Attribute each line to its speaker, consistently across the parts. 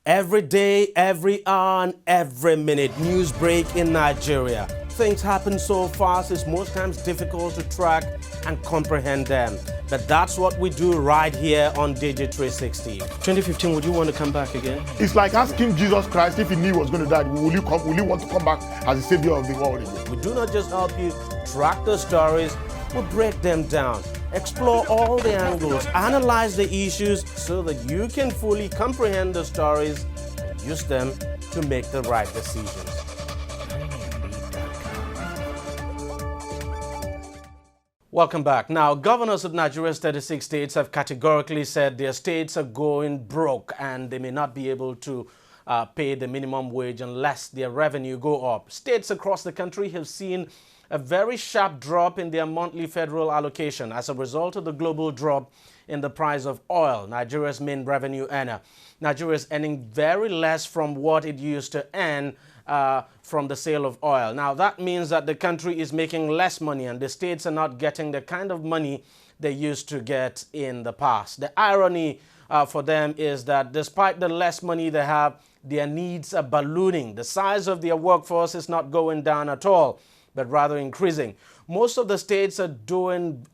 Speaker 1: Every day, every hour, and every minute, news break in Nigeria. Things happen so fast, it's most times difficult to track and comprehend them. But that's what we do right here on DEJI360. 2015, would you want to come back again?
Speaker 2: It's like asking Jesus Christ if he knew he was going to die, will you want to come back as the savior of the world again?
Speaker 1: We do not just help you track the stories, we break them down, explore all the angles, analyze the issues so that you can fully comprehend the stories and use them to make the right decisions. Welcome back. Now, governors of Nigeria's 36 states have categorically said their states are going broke and they may not be able to pay the minimum wage unless their revenue go up. States across the country have seen a very sharp drop in their monthly federal allocation as a result of the global drop in the price of oil, Nigeria's main revenue earner. Nigeria is earning very less from what it used to earn from the sale of oil. Now, that means that the country is making less money and the states are not getting the kind of money they used to get in the past. The irony for them is that despite the less money they have, their needs are ballooning. The size of their workforce is not going down at all, but rather increasing. Most of the states are doing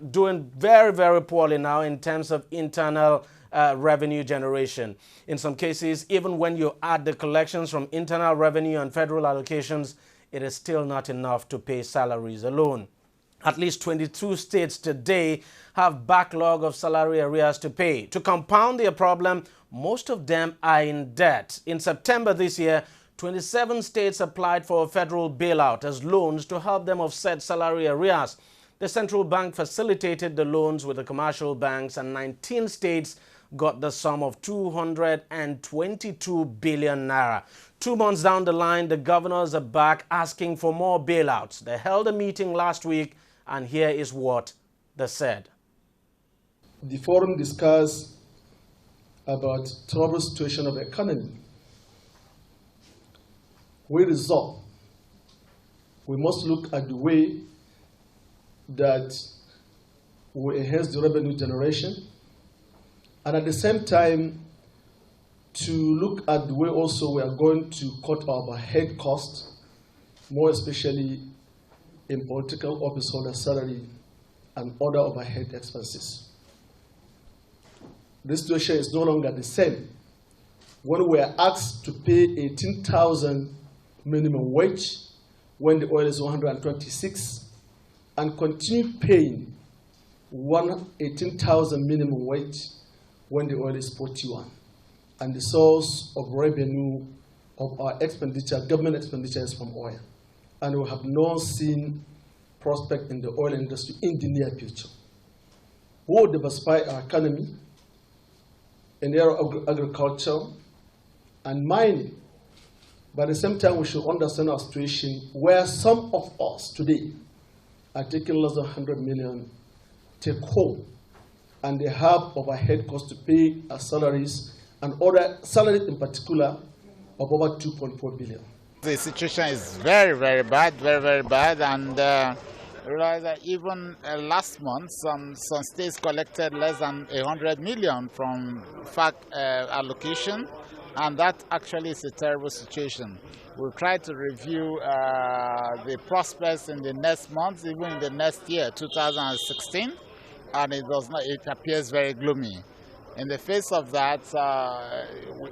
Speaker 1: very, very poorly now in terms of internal revenue generation. In some cases, even when you add the collections from internal revenue and federal allocations, it is still not enough to pay salaries alone. At least 22 states today have backlog of salary arrears to pay. To compound their problem, most of them are in debt. In September this year, 27 states applied for a federal bailout as loans to help them offset salary arrears. The central bank facilitated the loans with the commercial banks, and 19 states got the sum of 222 billion naira. 2 months down the line, the governors are back asking for more bailouts. They held a meeting last week, and here is what they said.
Speaker 3: The forum discussed about troubled situation of the economy. We resolve we must look at the way that we enhance the revenue generation, and at the same time to look at the way also we are going to cut our overhead costs, more especially in political office holder salary and other overhead expenses. This situation is no longer the same. When we are asked to pay 18,000 minimum wage when the oil is 126 and continue paying 18,000 minimum wage when the oil is 41. And the source of revenue of our expenditure, government expenditure, is from oil. And we have not seen prospect in the oil industry in the near future. We will diversify our economy in the area of agriculture and mining. But at the same time, we should understand our situation where some of us today are taking less than 100 million take home, and they have overhead costs to pay our salaries and other salaries in particular of over 2.4 billion.
Speaker 4: The situation is very, very bad, and realize that even last month, some states collected less than 100 million from FAC allocation, and that actually is a terrible situation. We'll try to review the prospects in the next month, even in the next year, 2016, and it appears very gloomy. In the face of that,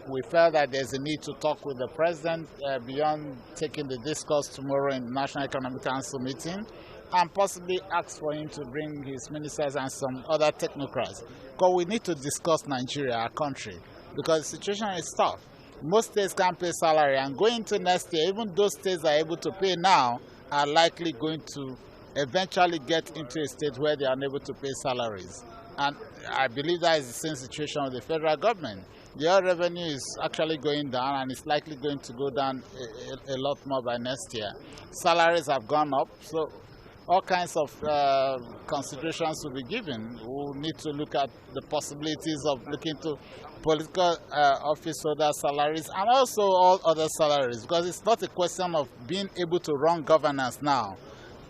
Speaker 4: we felt that there's a need to talk with the president beyond taking the discourse tomorrow in the National Economic Council meeting, and possibly ask for him to bring his ministers and some other technocrats. Because we need to discuss Nigeria, our country, because the situation is tough. Most states can't pay salary, and going into next year, even those states that are able to pay now are likely going to eventually get into a state where they are unable to pay salaries. And I believe that is the same situation of the federal government. Their revenue is actually going down, and it's likely going to go down a lot more by next year. Salaries have gone up, so all kinds of considerations will be given. We'll need to look at the possibilities of looking to political office holder salaries and also all other salaries, because it's not a question of being able to run governance now.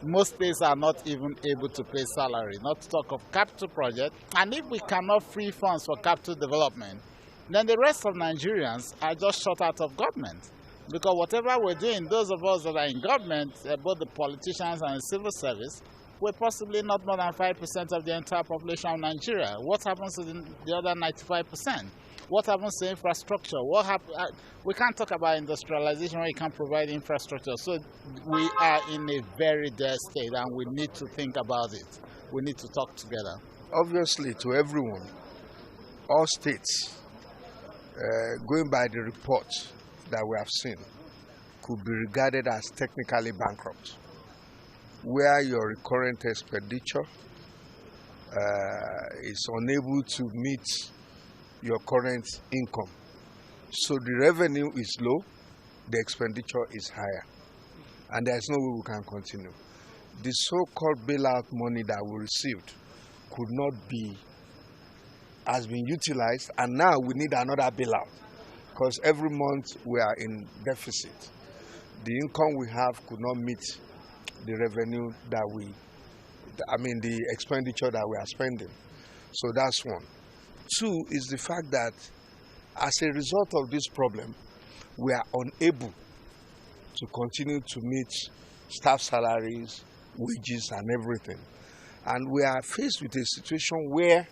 Speaker 4: Most states are not even able to pay salary, not to talk of capital project. And if we cannot free funds for capital development, then the rest of Nigerians are just shut out of government. Because whatever we're doing, those of us that are in government, both the politicians and the civil service, we're possibly not more than 5% of the entire population of Nigeria. What happens to the other 95%? What happens to infrastructure? We can't talk about industrialization when you can't provide infrastructure. So we are in a very dire state, and we need to think about it. We need to talk together.
Speaker 5: Obviously, to everyone, all states, going by the report that we have seen, could be regarded as technically bankrupt, where your recurrent expenditure is unable to meet your current income. So the revenue is low, the expenditure is higher, and there's no way we can continue. The so-called bailout money that we received could not be, has been utilized, and now we need another bailout, because every month we are in deficit. The income we have could not meet the revenue that the expenditure that we are spending. So that's one. Two is the fact that as a result of this problem, we are unable to continue to meet staff salaries, wages, and everything. And we are faced with a situation where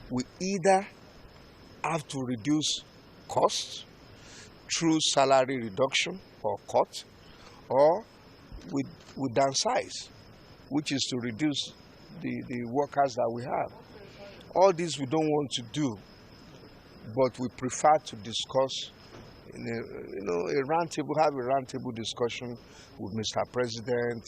Speaker 5: we either have to reduce costs through salary reduction or cut, or we downsize, which is to reduce the workers that we have. All this we don't want to do, but we prefer to discuss in have a roundtable discussion with Mr. President,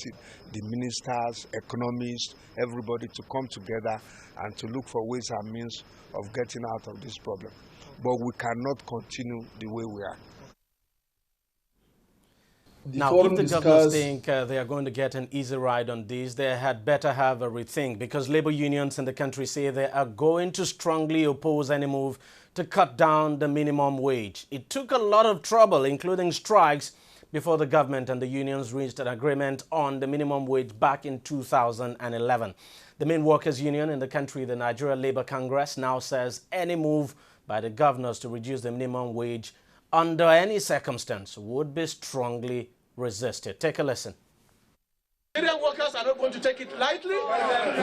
Speaker 5: the ministers, economists, everybody to come together and to look for ways and means of getting out of this problem. But we cannot continue the way we are.
Speaker 1: Now, if the governors think they are going to get an easy ride on this, they had better have a rethink, because labor unions in the country say they are going to strongly oppose any move to cut down the minimum wage. It took a lot of trouble, including strikes, before the government and the unions reached an agreement on the minimum wage back in 2011. The main workers' union in the country, the Nigeria Labour Congress, now says any move by the governors to reduce the minimum wage under any circumstance would be strongly resisted. Take a listen.
Speaker 6: Nigerian workers are not going to take it lightly.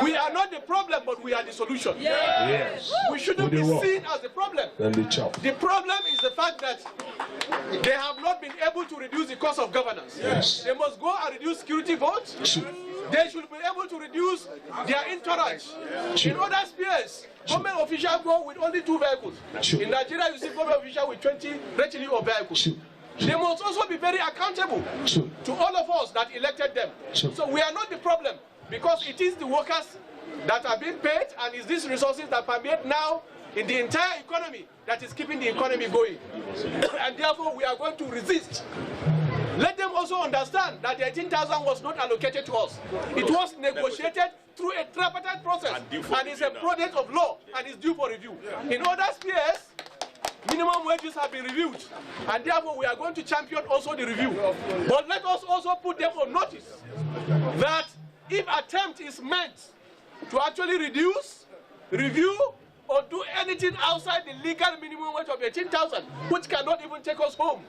Speaker 6: We are not the problem, but we are the solution. Yes. We shouldn't be seen as the problem. The problem is the fact that they have not been able to reduce the cost of governance. Yes. They must go and reduce security votes. They should be able to reduce their entourage. In other spheres, government officials go with only 2 vehicles. In Nigeria, you see government officials with 20 retinue of vehicles. They must also be very accountable to all of us that elected them. So we are not the problem, because it is the workers that are being paid, and it's these resources that permeate now in the entire economy that is keeping the economy going. And therefore, we are going to resist. Let them also understand that the 18,000 was not allocated to us. It was negotiated through a tripartite process, and it's a product of law, and it's due for review. In other spheres, minimum wages have been reviewed, and therefore we are going to champion also the review. But let us also put them on notice that if attempt is meant to actually reduce, review, or do anything outside the legal minimum wage of 18,000, which cannot even take us home,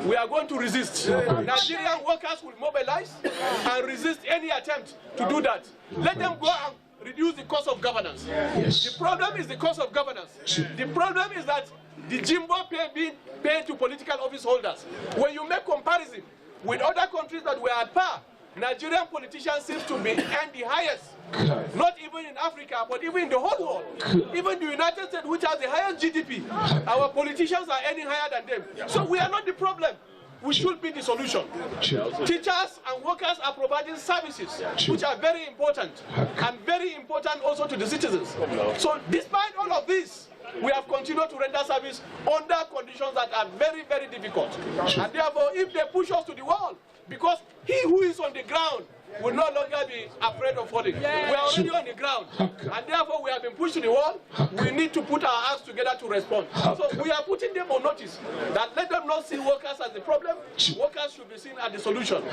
Speaker 6: we are going to resist. Nigerian workers will mobilize and resist any attempt to do that. Let them go and reduce the cost of governance. The problem is the cost of governance. The problem is that the Jimbo pay being paid to political office holders. When you make comparison with other countries that were at par, Nigerian politicians seem to be earn the highest. Not even in Africa, but even in the whole world. Even the United States, which has the highest GDP, our politicians are earning higher than them. So we are not the problem. We should be the solution. Teachers and workers are providing services which are very important, and very important also to the citizens. So despite all of this, we have continued to render service under conditions that are very, very difficult. And therefore, if they push us to the wall, because he who is on the ground will no longer be afraid of falling. We are already on the ground, and therefore we have been pushed to the wall. We need to put our hands together to respond. So we are putting them on notice that let them not see workers as the problem. Workers should be seen as the solution.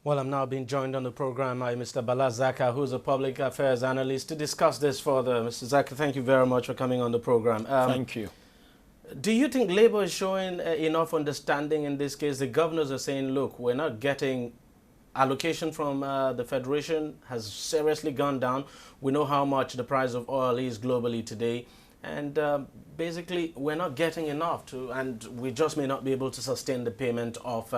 Speaker 1: Well, I'm now being joined on the program by Mr. Bhalla Acha, who's a public affairs analyst, to discuss this further. Mr. Acha, thank you very much for coming on the program.
Speaker 7: Thank you.
Speaker 1: Do you think Labour is showing enough understanding in this case? The governors are saying, look, we're not getting allocation from the Federation, has seriously gone down. We know how much the price of oil is globally today. And basically, we're not getting enough to, and we just may not be able to sustain the payment of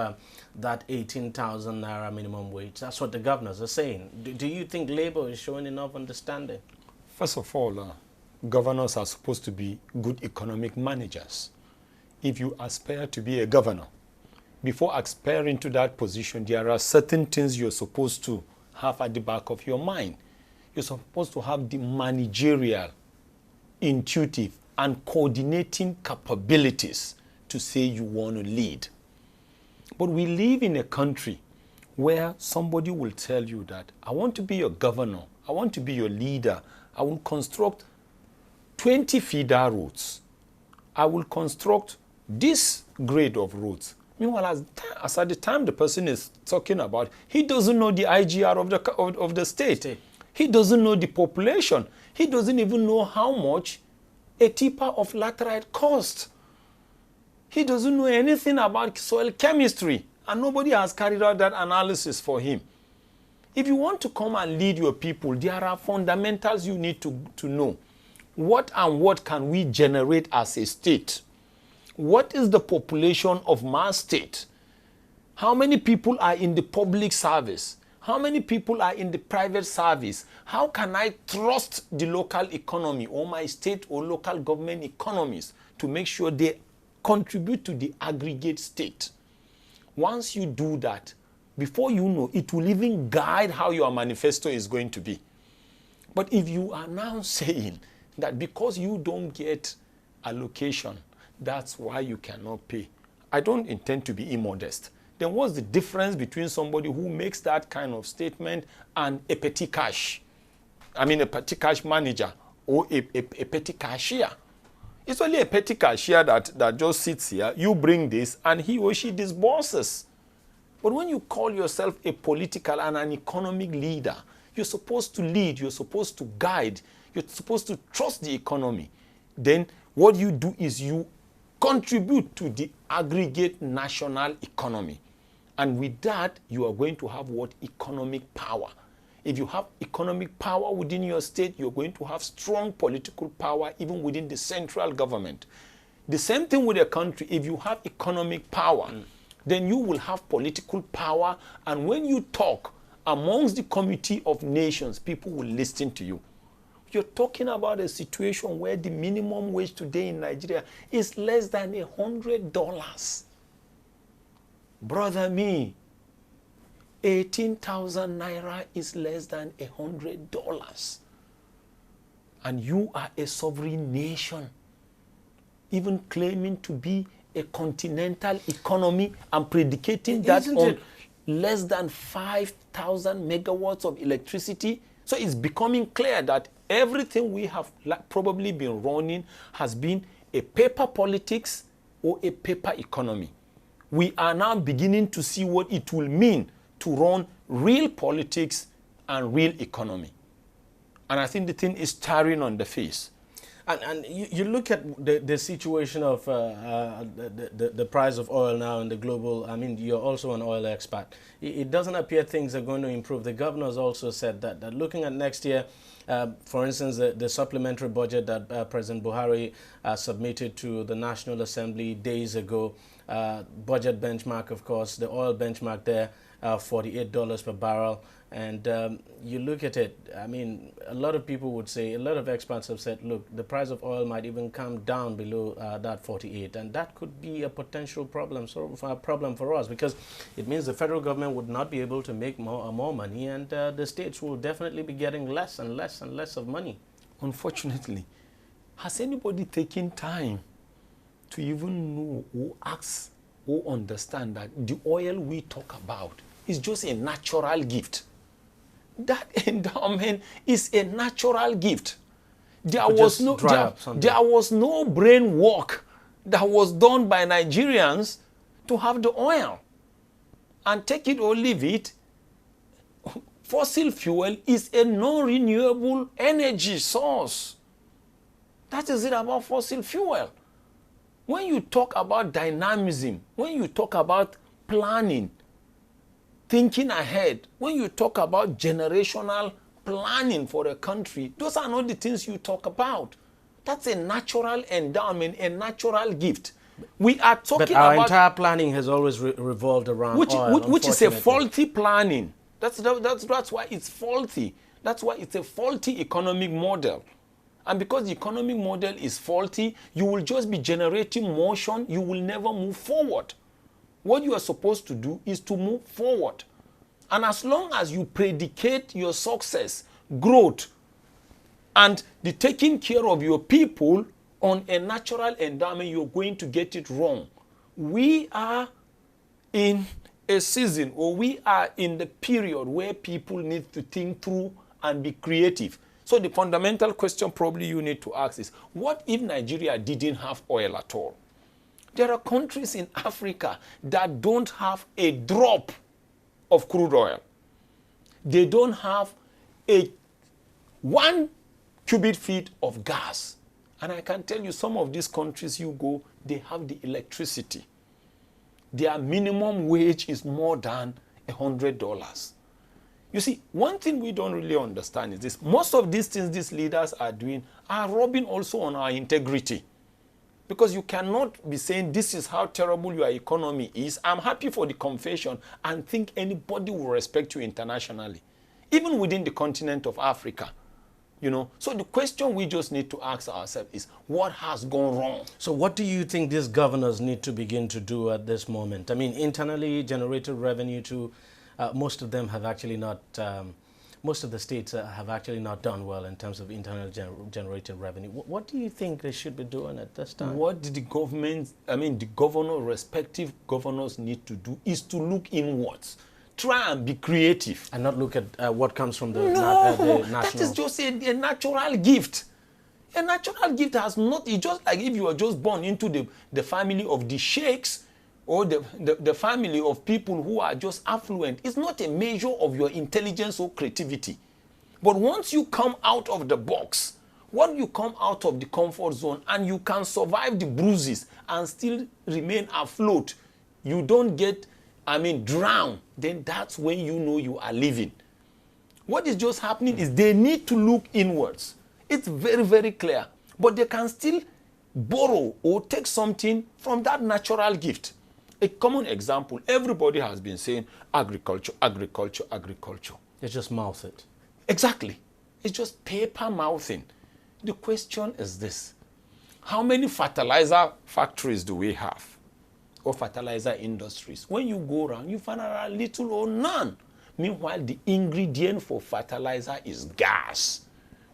Speaker 1: that 18,000 naira minimum wage. That's what the governors are saying. Do you think Labour is showing enough understanding?
Speaker 7: First of all, governors are supposed to be good economic managers. If you aspire to be a governor, before aspiring to that position, there are certain things you're supposed to have at the back of your mind. You're supposed to have the managerial, intuitive, and coordinating capabilities to say you want to lead. But we live in a country where somebody will tell you that, I want to be your governor, I want to be your leader, I will construct 20 feeder roads. I will construct this grade of roads. Meanwhile, as at the time the person is talking about, he doesn't know the IGR of the state. He doesn't know the population. He doesn't even know how much a tipper of laterite costs. He doesn't know anything about soil chemistry, and nobody has carried out that analysis for him. If you want to come and lead your people, there are fundamentals you need to know. What and what can we generate as a state? What is the population of my state? How many people are in the public service? How many people are in the private service? How can I trust the local economy or my state or local government economies to make sure they contribute to the aggregate state? Once you do that, before you know, it will even guide how your manifesto is going to be. But if you are now saying that because you don't get allocation, that's why you cannot pay, I don't intend to be immodest. Then what's the difference between somebody who makes that kind of statement and a petty cash? I mean, a petty cash manager or a petty cashier. It's only a petty cashier that just sits here, you bring this, and he or she disburses. But when you call yourself a political and an economic leader, you're supposed to lead, you're supposed to guide, you're supposed to trust the economy. Then what you do is you contribute to the aggregate national economy. And with that, you are going to have what? Economic power. If you have economic power within your state, you're going to have strong political power even within the central government. The same thing with a country. If you have economic power, then you will have political power. And when you talk amongst the community of nations, people will listen to you. You're talking about a situation where the minimum wage today in Nigeria is less than $100. Brother me, 18,000 naira is less than $100. And you are a sovereign nation, even claiming to be a continental economy and predicating that on less than 5,000 megawatts of electricity. So it's becoming clear that everything we have probably been running has been a paper politics or a paper economy. We are now beginning to see what it will mean to run real politics and real economy. And I think the thing is staring on the face.
Speaker 1: And you look at the situation of the price of oil now in the global, I mean, you're also an oil expert. It doesn't appear things are going to improve. The governors also said that looking at next year, for instance, the supplementary budget that President Buhari submitted to the National Assembly days ago, budget benchmark, of course, the oil benchmark there, $48 per barrel. And you look at it, I mean, a lot of people would say, a lot of experts have said, look, the price of oil might even come down below that 48. And that could be a potential problem, problem for us, because it means the federal government would not be able to make more money, and the states will definitely be getting less and less and less of money.
Speaker 7: Unfortunately, has anybody taken time to even know or ask or understand that the oil we talk about is just a natural gift? That endowment is a natural gift. There was no brain work that was done by Nigerians to have the oil. And take it or leave it, fossil fuel is a non-renewable energy source. That is it about fossil fuel. When you talk about dynamism, when you talk about planning, thinking ahead, when you talk about generational planning for a country, those are not the things you talk about. That's a natural endowment, a natural gift. We are talking
Speaker 1: but our
Speaker 7: about
Speaker 1: entire planning has always revolved around oil,
Speaker 7: which is a faulty planning. That's why it's faulty. That's why it's a faulty economic model. And because the economic model is faulty, you will just be generating motion. You will never move forward. What you are supposed to do is to move forward. And as long as you predicate your success, growth, and the taking care of your people on a natural endowment, you're going to get it wrong. We are in a season, or we are in the period where people need to think through and be creative. So the fundamental question probably you need to ask is, what if Nigeria didn't have oil at all? There are countries in Africa that don't have a drop of crude oil. They don't have a 1 cubic feet of gas. And I can tell you, some of these countries you go, they have the electricity. Their minimum wage is more than $100. You see, one thing we don't really understand is this. Most of these things these leaders are doing are robbing also on our integrity. Because you cannot be saying this is how terrible your economy is. I'm happy for the confession and think anybody will respect you internationally, even within the continent of Africa. You know, so the question we just need to ask ourselves is, what has gone wrong?
Speaker 1: So what do you think these governors need to begin to do at this moment? I mean, internally generated revenue to most of them have actually not, most of the states have actually not done well in terms of internal generated revenue. What do you think they should be doing at this time?
Speaker 7: What did the government, the governor, respective governors need to do is to look inwards. Try and be creative.
Speaker 1: And not look at what comes from the,
Speaker 7: no,
Speaker 1: the national...
Speaker 7: that is just a natural gift. A natural gift has not, it's just like if you are just born into the family of the sheikhs or the family of people who are just affluent. It's not a measure of your intelligence or creativity. But once you come out of the box, when you come out of the comfort zone and you can survive the bruises and still remain afloat, you don't get, drown, then that's when you know you are living. What is just happening is they need to look inwards. It's very, very clear. But they can still borrow or take something from that natural gift. A common example, everybody has been saying agriculture, agriculture, agriculture.
Speaker 1: They just mouth it.
Speaker 7: Exactly. It's just paper mouthing. The question is this: how many fertilizer factories do we have? Or fertilizer industries? When you go around, you find out little or none. Meanwhile, the ingredient for fertilizer is gas.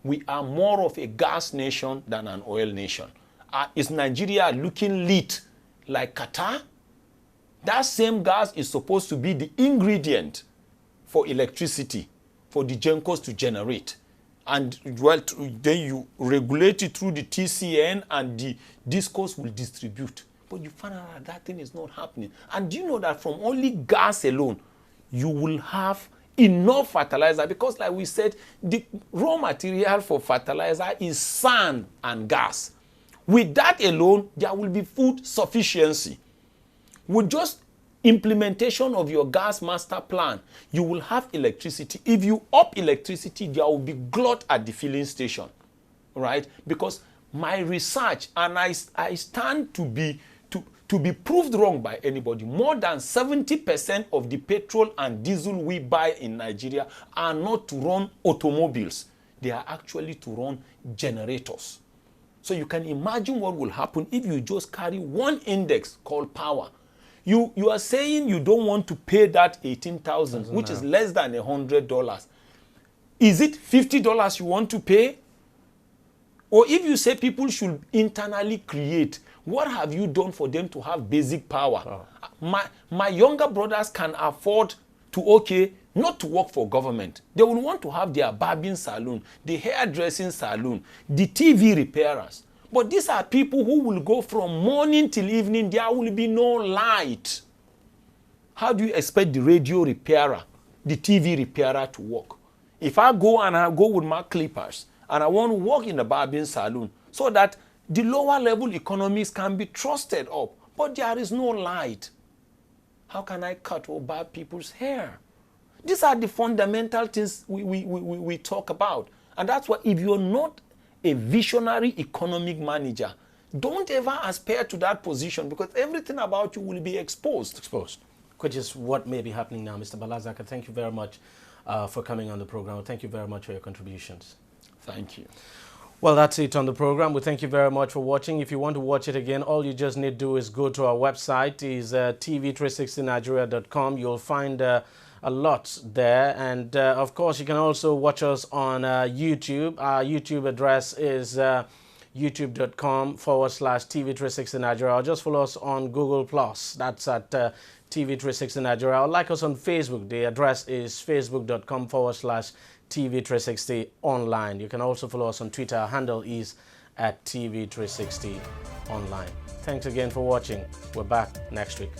Speaker 7: We are more of a gas nation than an oil nation. Is Nigeria looking lit like Qatar? That same gas is supposed to be the ingredient for electricity, for the gencos to generate. And well, then you regulate it through the TCN and the discos will distribute. But you find out that thing is not happening. And do you know that from only gas alone, you will have enough fertilizer? Because like we said, the raw material for fertilizer is sand and gas. With that alone, there will be food sufficiency. With just implementation of your gas master plan, you will have electricity. If you up electricity, there will be glut at the filling station, right? Because my research, and I stand to be proved wrong by anybody, more than 70% of the petrol and diesel we buy in Nigeria are not to run automobiles. They are actually to run generators. So you can imagine what will happen if you just carry one index called power. You are saying you don't want to pay that $18,000, which is less than $100. Is it $50 you want to pay? Or if you say people should internally create, what have you done for them to have basic power? Oh. My younger brothers can afford to, not to work for government. They will want to have their barbing salon, the hairdressing salon, the TV repairers. But these are people who will go from morning till evening. There will be no light. How do you expect the radio repairer the TV repairer to work. If I go and I go with my clippers and I want to work in the barbering salon so that the lower level economies can be trusted up, but there is no light. How can I cut or barb people's hair? These are the fundamental things we talk about. And that's why if you're not a visionary economic manager, don't ever aspire to that position, because everything about you will be exposed.
Speaker 1: Which is what may be happening now. Mr. Bhalla Acha, thank you very much for coming on the program. Thank you very much for your contributions.
Speaker 7: Thank you.
Speaker 1: Well, that's it on the program. We thank you very much for watching. If you want to watch it again, all you just need to do is go to our website, is tv360nigeria.com. You'll find a lot there. And of course, you can also watch us on YouTube. Our YouTube address is youtube.com/TV360 Nigeria. Or just follow us on Google+. That's at TV360 Nigeria. Or like us on Facebook. The address is facebook.com/TV360 online. You can also follow us on Twitter. Our handle is at TV360 online. Thanks again for watching. We're back next week.